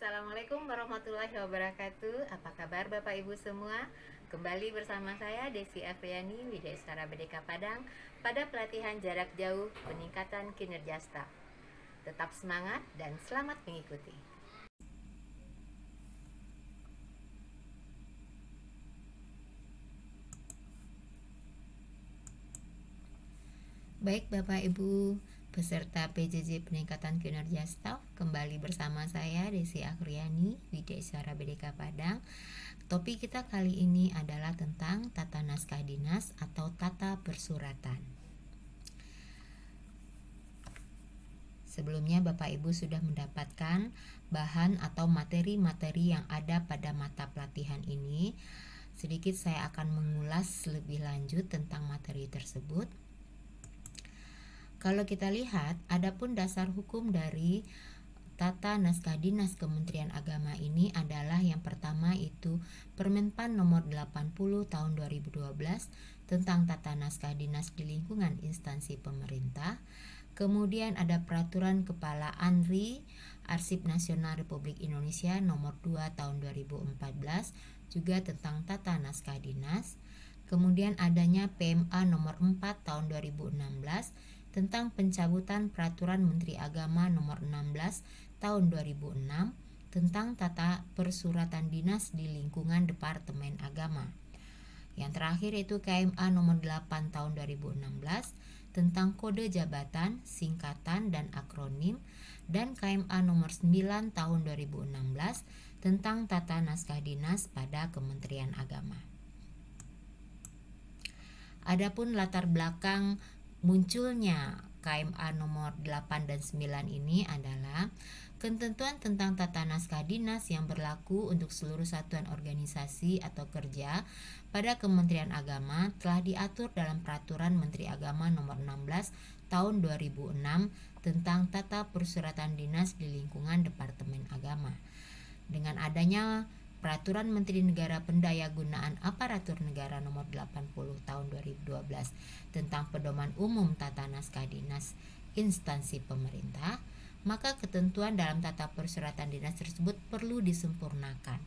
Assalamualaikum warahmatullahi wabarakatuh. Apa kabar Bapak Ibu semua? Kembali bersama saya Desi Afriani, Widyaswara BDK Padang, pada pelatihan jarak jauh peningkatan kinerja staf. Tetap semangat dan selamat mengikuti. Baik Bapak Ibu, peserta PJJ peningkatan kinerja staf, kembali bersama saya Desi Afriani, Widyaswara BDK Padang. Topik kita kali ini adalah tentang tata naskah dinas atau tata persuratan. Sebelumnya Bapak Ibu sudah mendapatkan bahan atau materi-materi yang ada pada mata pelatihan ini. Sedikit saya akan mengulas lebih lanjut tentang materi tersebut. Kalau kita lihat, adapun dasar hukum dari Tata Naskah Dinas Kementerian Agama ini adalah yang pertama itu Permenpan nomor 80 tahun 2012 tentang Tata Naskah Dinas di lingkungan instansi pemerintah. Kemudian ada Peraturan Kepala ANRI Arsip Nasional Republik Indonesia nomor 2 tahun 2014 juga tentang Tata Naskah Dinas. Kemudian adanya PMA nomor 4 tahun 2016 tentang pencabutan Peraturan Menteri Agama nomor 16 tahun 2006 tentang tata persuratan dinas di lingkungan Departemen Agama. Yang terakhir itu KMA nomor 8 tahun 2016 tentang kode jabatan, singkatan dan akronim, dan KMA nomor 9 tahun 2016 tentang tata naskah dinas pada Kementerian Agama. Adapun latar belakang munculnya KMA nomor 8 dan 9 ini adalah ketentuan tentang tata naskah dinas yang berlaku untuk seluruh satuan organisasi atau kerja pada Kementerian Agama telah diatur dalam Peraturan Menteri Agama nomor 16 tahun 2006 tentang tata persuratan dinas di lingkungan Departemen Agama. Dengan adanya Peraturan Menteri Negara Pendayagunaan Aparatur Negara nomor 80 tahun 2012 tentang pedoman umum tata naskah dinas instansi pemerintah, maka ketentuan dalam tata persuratan dinas tersebut perlu disempurnakan.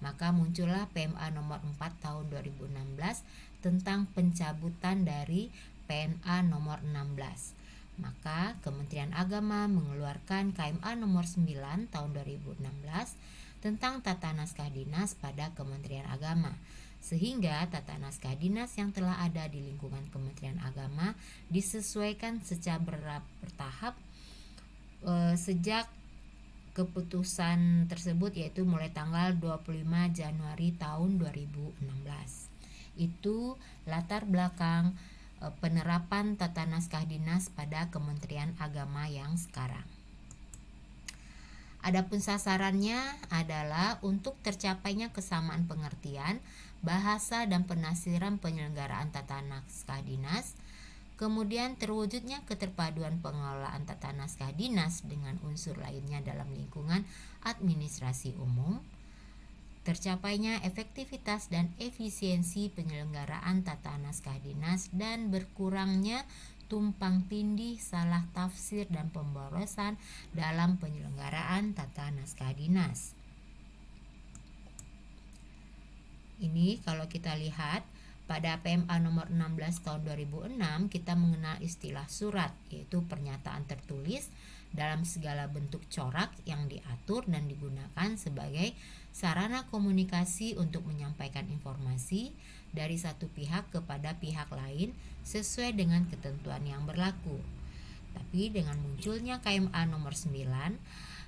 Maka muncullah PMA nomor 4 tahun 2016 tentang pencabutan dari PMA nomor 16. Maka Kementerian Agama mengeluarkan KMA nomor 9 tahun 2016 tentang tata naskah dinas pada Kementerian Agama, sehingga tata naskah dinas yang telah ada di lingkungan Kementerian Agama disesuaikan secara bertahap sejak keputusan tersebut, yaitu mulai tanggal 25 Januari tahun 2016. Itu latar belakang penerapan tata naskah dinas pada Kementerian Agama yang sekarang. Adapun sasarannya adalah untuk tercapainya kesamaan pengertian, bahasa dan penafsiran penyelenggaraan tata naskah dinas, kemudian terwujudnya keterpaduan pengelolaan tata naskah dinas dengan unsur lainnya dalam lingkungan administrasi umum, tercapainya efektivitas dan efisiensi penyelenggaraan tata naskah dinas, dan berkurangnya tumpang tindih, salah tafsir dan pemborosan dalam penyelenggaraan tata naskah dinas. Ini kalau kita lihat pada PMA nomor 16 tahun 2006 kita mengenal istilah surat, yaitu pernyataan tertulis dalam segala bentuk corak yang diatur dan digunakan sebagai sarana komunikasi untuk menyampaikan informasi dari satu pihak kepada pihak lain sesuai dengan ketentuan yang berlaku. Tapi dengan munculnya KMA nomor 9,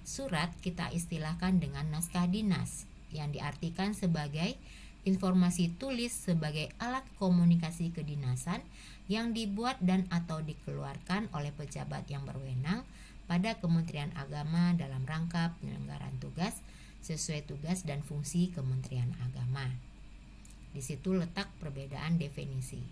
surat kita istilahkan dengan naskah dinas yang diartikan sebagai informasi tulis sebagai alat komunikasi kedinasan yang dibuat dan atau dikeluarkan oleh pejabat yang berwenang pada Kementerian Agama dalam rangka penyelenggaraan tugas sesuai tugas dan fungsi Kementerian Agama. Di situ letak perbedaan definisi.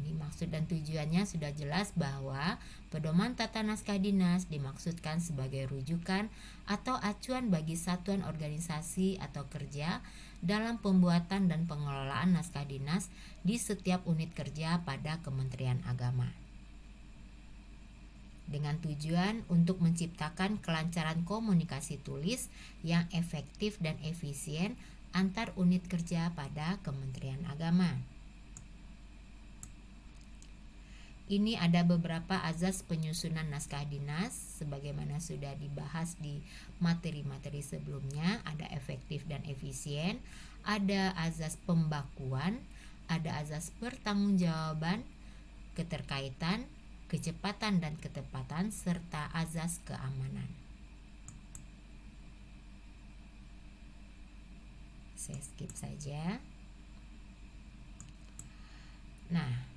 Ini maksud dan tujuannya sudah jelas bahwa pedoman tata naskah dinas dimaksudkan sebagai rujukan atau acuan bagi satuan organisasi atau kerja dalam pembuatan dan pengelolaan naskah dinas di setiap unit kerja pada Kementerian Agama. dengan tujuan untuk menciptakan kelancaran komunikasi tulis yang efektif dan efisien antar unit kerja pada Kementerian Agama. Ini ada beberapa azas penyusunan naskah dinas sebagaimana sudah dibahas di materi-materi sebelumnya. Ada efektif dan efisien, ada azas pembakuan, ada azas pertanggungjawaban, keterkaitan, kecepatan dan ketepatan, serta azas keamanan. Saya skip saja. Nah,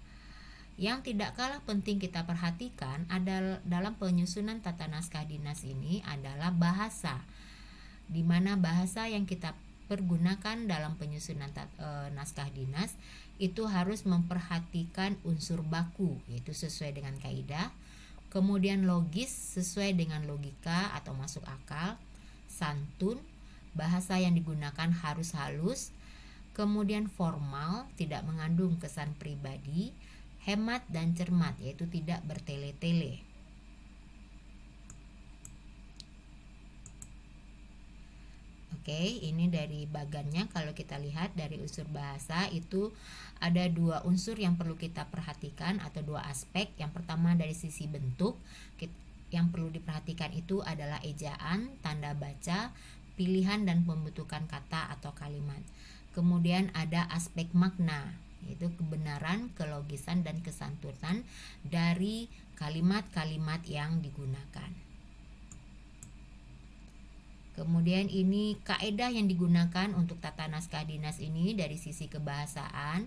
yang tidak kalah penting kita perhatikan adalah dalam penyusunan tata naskah dinas ini adalah bahasa, di mana bahasa yang kita pergunakan dalam penyusunan naskah dinas itu harus memperhatikan unsur baku, yaitu sesuai dengan kaidah, kemudian logis sesuai dengan logika atau masuk akal, santun, bahasa yang digunakan harus halus, kemudian formal, tidak mengandung kesan pribadi, hemat dan cermat, yaitu tidak bertele-tele. Oke, ini dari bagannya. Kalau kita lihat dari unsur bahasa itu ada dua unsur yang perlu kita perhatikan atau dua aspek. Yang pertama dari sisi bentuk, yang perlu diperhatikan itu adalah ejaan, tanda baca, pilihan dan pembentukan kata atau kalimat. Kemudian ada aspek makna, yaitu kebenaran, kelogisan dan kesantunan dari kalimat-kalimat yang digunakan. Kemudian ini kaidah yang digunakan untuk tata naskah dinas ini dari sisi kebahasaan.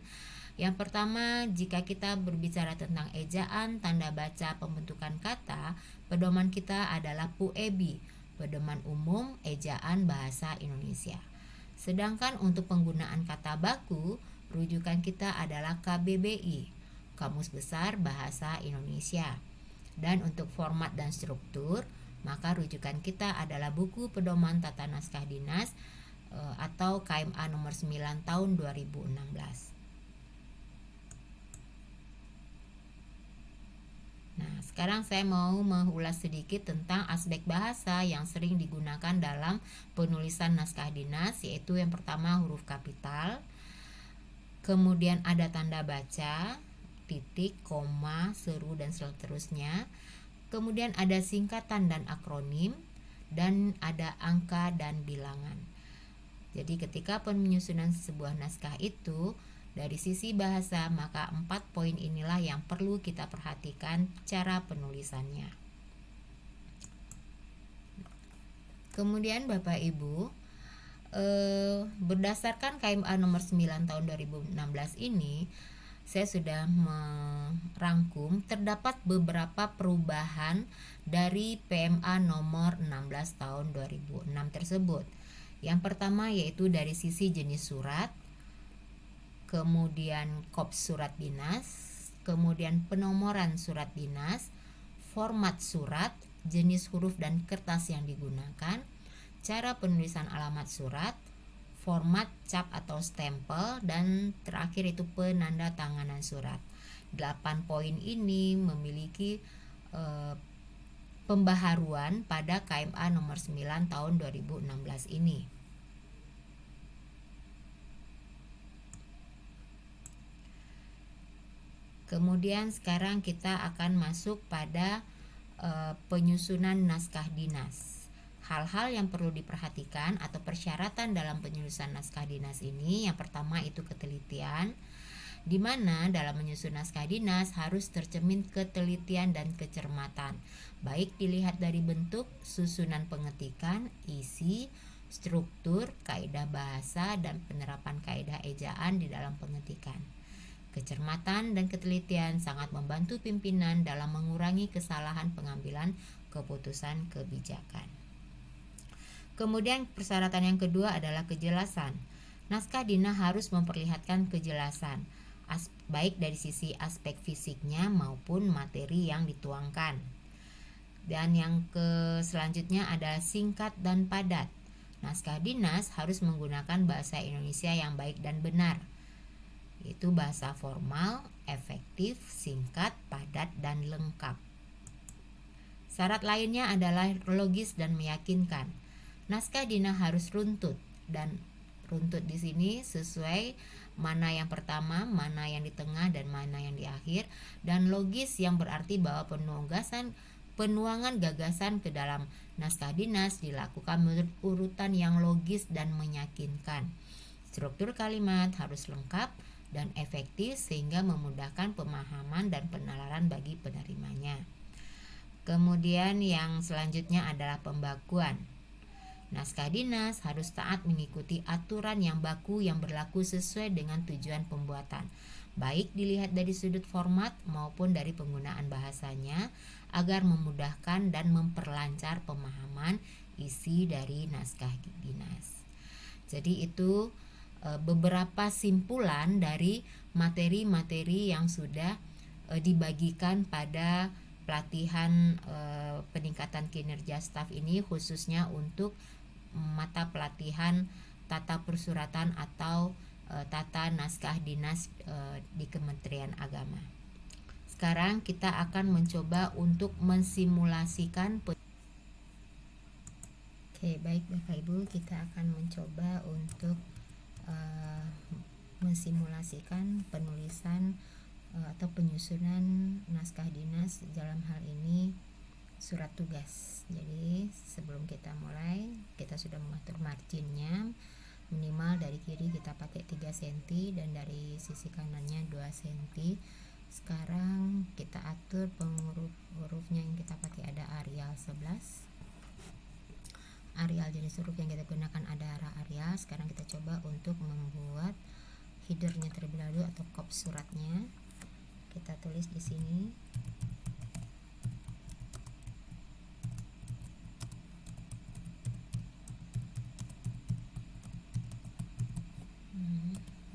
Yang pertama, jika kita berbicara tentang ejaan, tanda baca, pembentukan kata, pedoman kita adalah PUEBI, Pedoman Umum Ejaan Bahasa Indonesia. Sedangkan untuk penggunaan kata baku, rujukan kita adalah KBBI, Kamus Besar Bahasa Indonesia. Dan untuk format dan struktur, maka rujukan kita adalah buku Pedoman Tata Naskah Dinas atau KMA nomor 9 tahun 2016. Nah, sekarang saya mau mengulas sedikit tentang aspek bahasa yang sering digunakan dalam penulisan naskah dinas, yaitu yang pertama huruf kapital, kemudian ada tanda baca, titik, koma, seru, dan seterusnya. Kemudian ada singkatan dan akronim, dan ada angka dan bilangan. Jadi ketika penyusunan sebuah naskah itu dari sisi bahasa, maka 4 poin inilah yang perlu kita perhatikan cara penulisannya. Kemudian Bapak Ibu, berdasarkan KMA nomor 9 tahun 2016 ini, saya sudah merangkum terdapat beberapa perubahan dari PMA nomor 16 tahun 2006 tersebut. Yang pertama yaitu dari sisi jenis surat, kemudian kop surat dinas, kemudian penomoran surat dinas, format surat, jenis huruf dan kertas yang digunakan, cara penulisan alamat surat, format cap atau stempel, dan terakhir itu penanda tanganan surat. 8 poin ini memiliki pembaharuan pada KMA nomor 9 tahun 2016 ini. Kemudian sekarang kita akan masuk pada penyusunan naskah dinas. Hal-hal yang perlu diperhatikan atau persyaratan dalam penyusunan naskah dinas ini, yang pertama itu ketelitian, di mana dalam menyusun naskah dinas harus tercermin ketelitian dan kecermatan, baik dilihat dari bentuk, susunan pengetikan, isi, struktur, kaidah bahasa, dan penerapan kaidah ejaan di dalam pengetikan. Kecermatan dan ketelitian sangat membantu pimpinan dalam mengurangi kesalahan pengambilan keputusan kebijakan. Kemudian persyaratan yang kedua adalah kejelasan. Naskah dinas harus memperlihatkan kejelasan, baik dari sisi aspek fisiknya maupun materi yang dituangkan. Dan yang selanjutnya adalah singkat dan padat. Naskah dinas harus menggunakan bahasa Indonesia yang baik dan benar, yaitu bahasa formal, efektif, singkat, padat, dan lengkap. Syarat lainnya adalah logis dan meyakinkan. Naskah Dina harus runtut, dan runtut di sini sesuai mana yang pertama, mana yang di tengah, dan mana yang di akhir. Dan logis yang berarti bahwa penuangan gagasan ke dalam naskah dinas dilakukan menurut urutan yang logis dan meyakinkan. Struktur kalimat harus lengkap dan efektif sehingga memudahkan pemahaman dan penalaran bagi penerimanya. Kemudian yang selanjutnya adalah pembakuan. Naskah dinas harus taat mengikuti aturan yang baku yang berlaku sesuai dengan tujuan pembuatan, baik dilihat dari sudut format maupun dari penggunaan bahasanya, agar memudahkan dan memperlancar pemahaman isi dari naskah dinas. Jadi itu beberapa simpulan dari materi-materi yang sudah dibagikan pada pelatihan peningkatan kinerja staf ini, khususnya untuk mata pelatihan tata persuratan atau tata naskah dinas di Kementerian Agama. Sekarang kita akan mencoba untuk mensimulasikan. Oke, baik Bapak Ibu, kita akan mencoba untuk mensimulasikan penulisan atau penyusunan naskah dinas, dalam hal ini surat tugas. Jadi sebelum kita mulai, kita sudah mengatur marginnya, minimal dari kiri kita pakai 3 cm dan dari sisi kanannya 2 cm. Sekarang kita atur hurufnya, yang kita pakai ada Arial 11. Arial jenis huruf yang kita gunakan ada Arial. Sekarang kita coba untuk membuat headernya terlebih dahulu atau kop suratnya. Kita tulis di sini.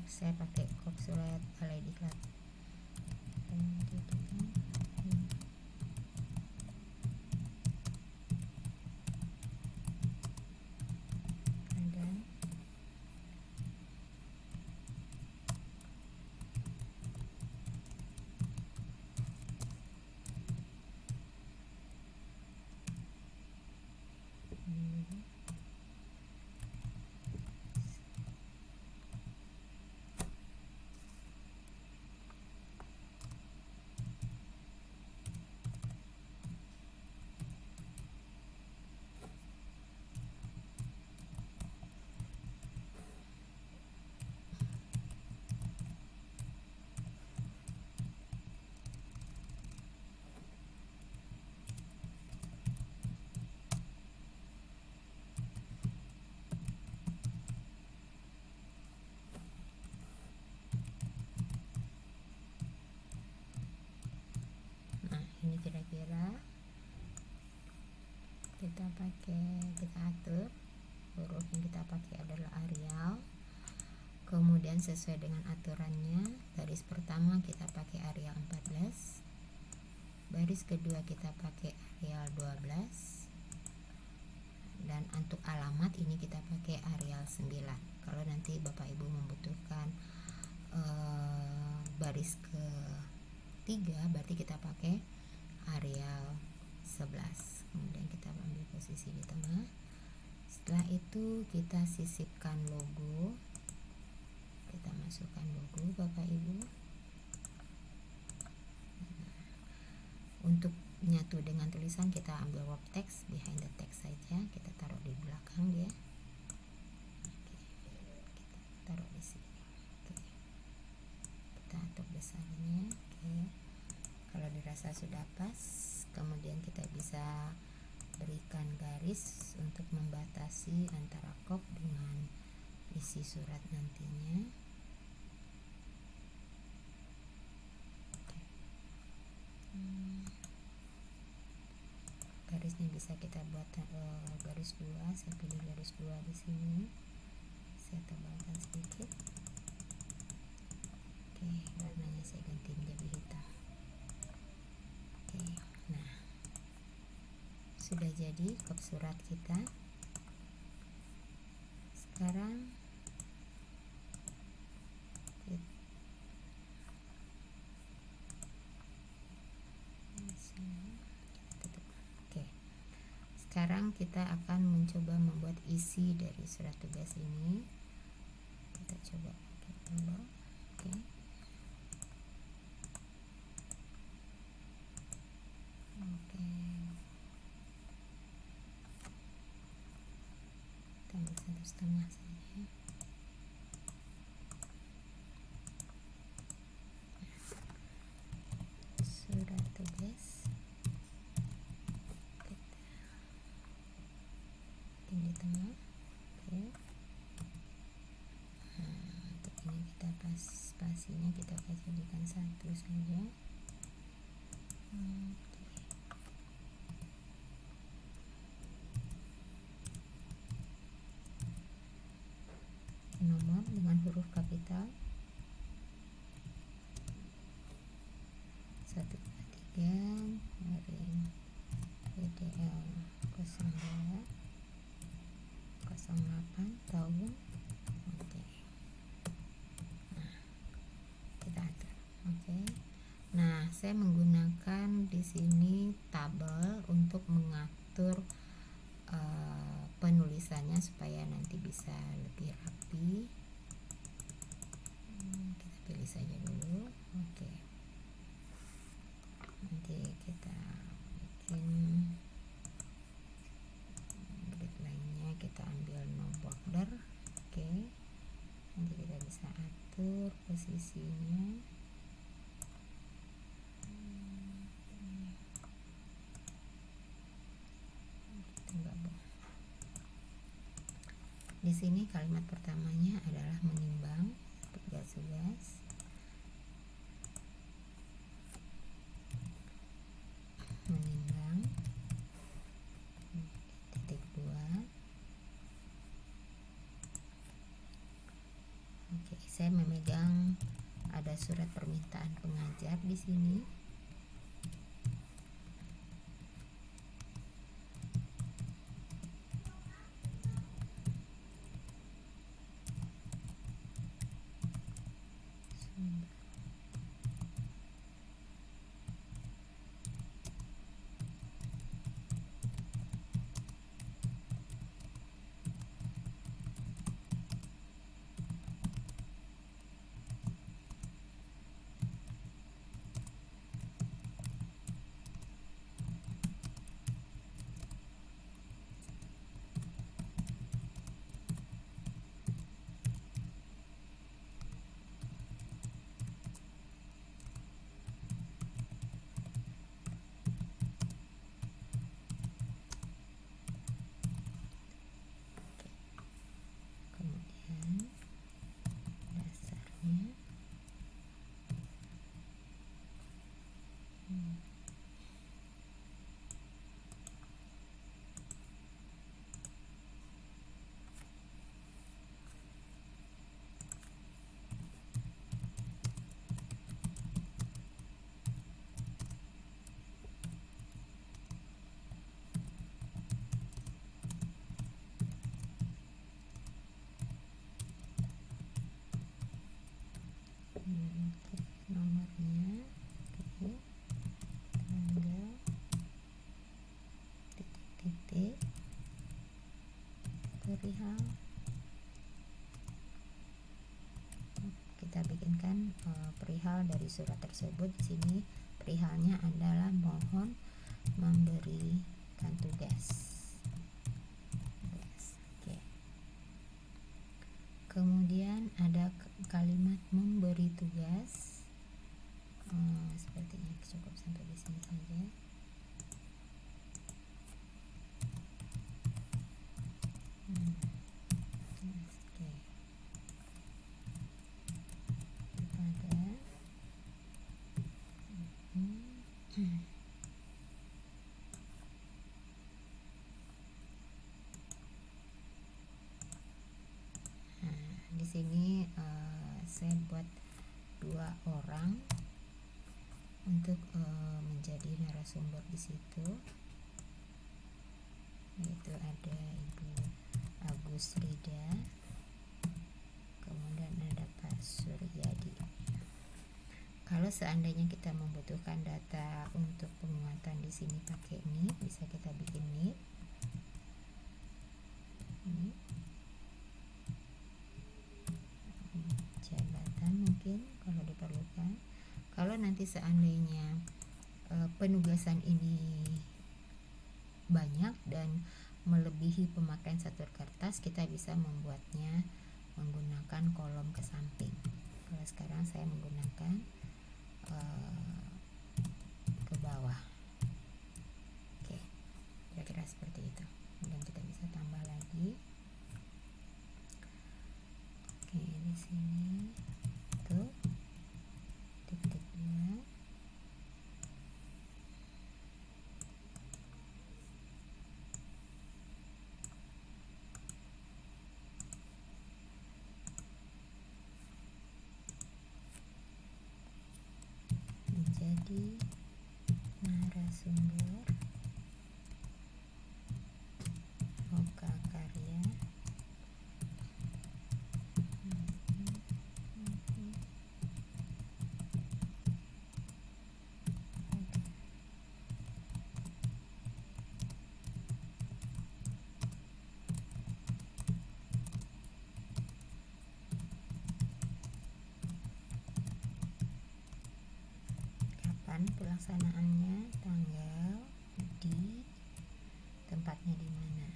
Saya pakai kop surat Balai Diklat. Ini kira-kira kita atur huruf yang kita pakai adalah Arial. Kemudian sesuai dengan aturannya, baris pertama kita pakai Arial 14, baris kedua kita pakai Arial 12, dan untuk alamat ini kita pakai Arial 9. Kalau nanti Bapak Ibu membutuhkan baris ketiga, berarti kita pakai Arial 11. Kemudian kita ambil posisi di tengah. Setelah itu kita sisipkan logo. Kita masukkan logo Bapak Ibu. Untuk menyatu dengan tulisan kita ambil wrap text, behind the text saja. Kita taruh di belakang dia. Kita taruh di sini. Kita atur besarnya. Kalau dirasa sudah pas, kemudian kita bisa berikan garis untuk membatasi antara kop dengan isi surat nantinya. Garisnya bisa kita buat garis 2. Saya pilih garis 2 di sini. Saya tebalkan sedikit. Warnanya saya ganti menjadi hitam. Nah, sudah jadi kop surat kita. Sekarang kita tutup. sekarang kita akan mencoba membuat isi dari surat tugas ini. Kita coba pakai dulu. Oke. Oke. Kita ambil 1,5 saja. Surat tugas kita bikin di tengah. Oke. Untuk ini kita spasinya kita jadikan 1 saja. Oke. Nomor dengan huruf kapital 123 garing PDL 02 08 tahun. Oke. Nah, kita atur. Oke. Nah, saya menggunakan di sini tabel untuk mengatur penulisannya supaya nanti bisa lebih rapi. Kita pilih saja dulu. Oke. Nanti kita bikin grid lainnya, kita ambil no border. Oke. Nanti kita bisa atur posisinya. Di sini kalimat pertamanya adalah menimbang tugas-tugas. Menimbang titik 2. Oke, saya memegang ada surat permintaan pengajar di sini. Kemudian dasarnya nomornya, oke, tanggal, titik-titik, perihal. Kita bikinkan perihal dari surat tersebut. Di sini perihalnya adalah mohon memberikan tugas. Oke. Kemudian ada kalimat memberi tugas. Sepertinya cukup sampai di sini saja. Oke. Kepada di sini saya buat 2 orang untuk menjadi narasumber di situ, yaitu ada Ibu Agus Rida, kemudian ada Pak Suryadi. Kalau seandainya kita membutuhkan data untuk penguatan di sini pakai NIP, bisa kita bikin NIP. kalau nanti seandainya penugasan ini banyak dan melebihi pemakaian satu kertas, kita bisa membuatnya menggunakan kolom ke samping. Kalau sekarang saya menggunakan ke bawah. Oke, kira-kira seperti itu. Kemudian kita bisa tambah lagi. Oke, di sini tuh titik-titiknya. Menjadi narasumber Oka Karya. Kapan pelaksanaannya, tanggal, di tempatnya di mana.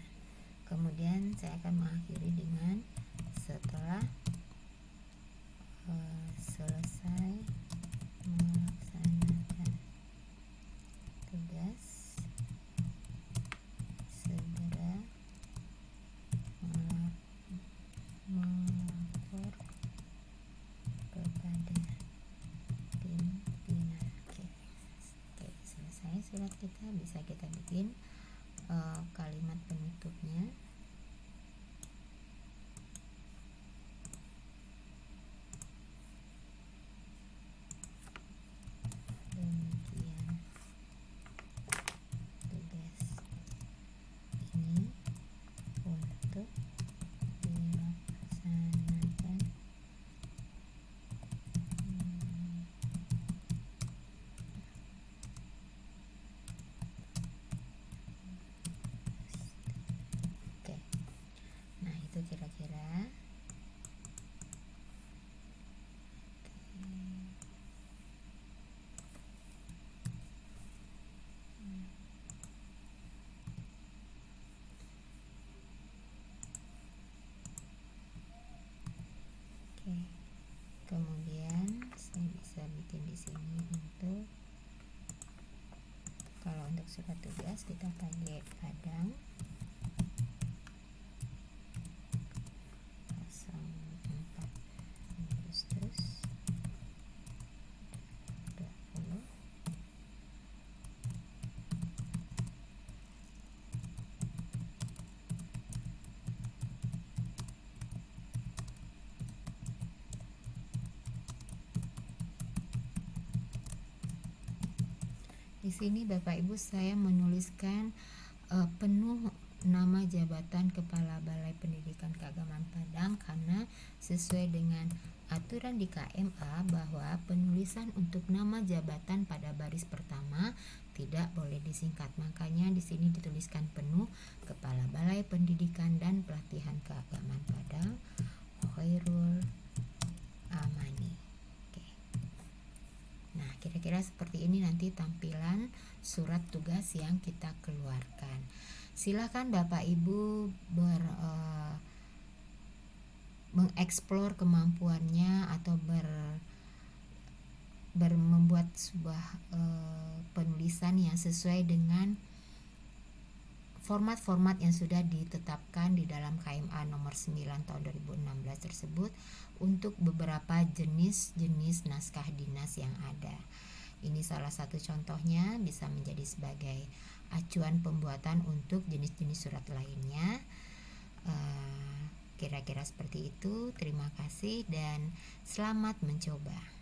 Kemudian saya akan mengakhiri dengan setelah selesai melaksanakan tugas, segera melapor kepada pimpinan. Oke, selesai surat kita. Bisa kita bikin kalimat penutupnya. Demikian tugas ini untuk dilaksanakan Oke. Nah, itu kira-kira. Oke. Kemudian saya bisa bikin di sini untuk kalau untuk surat tugas kita pakai padang 04 Agustus 20. Di sini Bapak Ibu saya menuliskan penuh nama jabatan Kepala Balai Pendidikan Keagamaan Padang karena sesuai dengan aturan di KMA bahwa penulisan untuk nama jabatan pada baris pertama tidak boleh disingkat. Makanya di sini dituliskan penuh Kepala Balai Pendidikan dan Pelatihan Keagamaan Padang Khairul Amani. Oke. Nah, kira-kira seperti ini nanti tampilan surat tugas yang kita keluarkan. Silakan Bapak Ibu mengeksplor kemampuannya atau membuat sebuah penulisan yang sesuai dengan format-format yang sudah ditetapkan di dalam KMA nomor 9 tahun 2016 tersebut untuk beberapa jenis-jenis naskah dinas yang ada. Ini salah satu contohnya, bisa menjadi sebagai acuan pembuatan untuk jenis-jenis surat lainnya. Kira-kira seperti itu. Terima kasih dan selamat mencoba.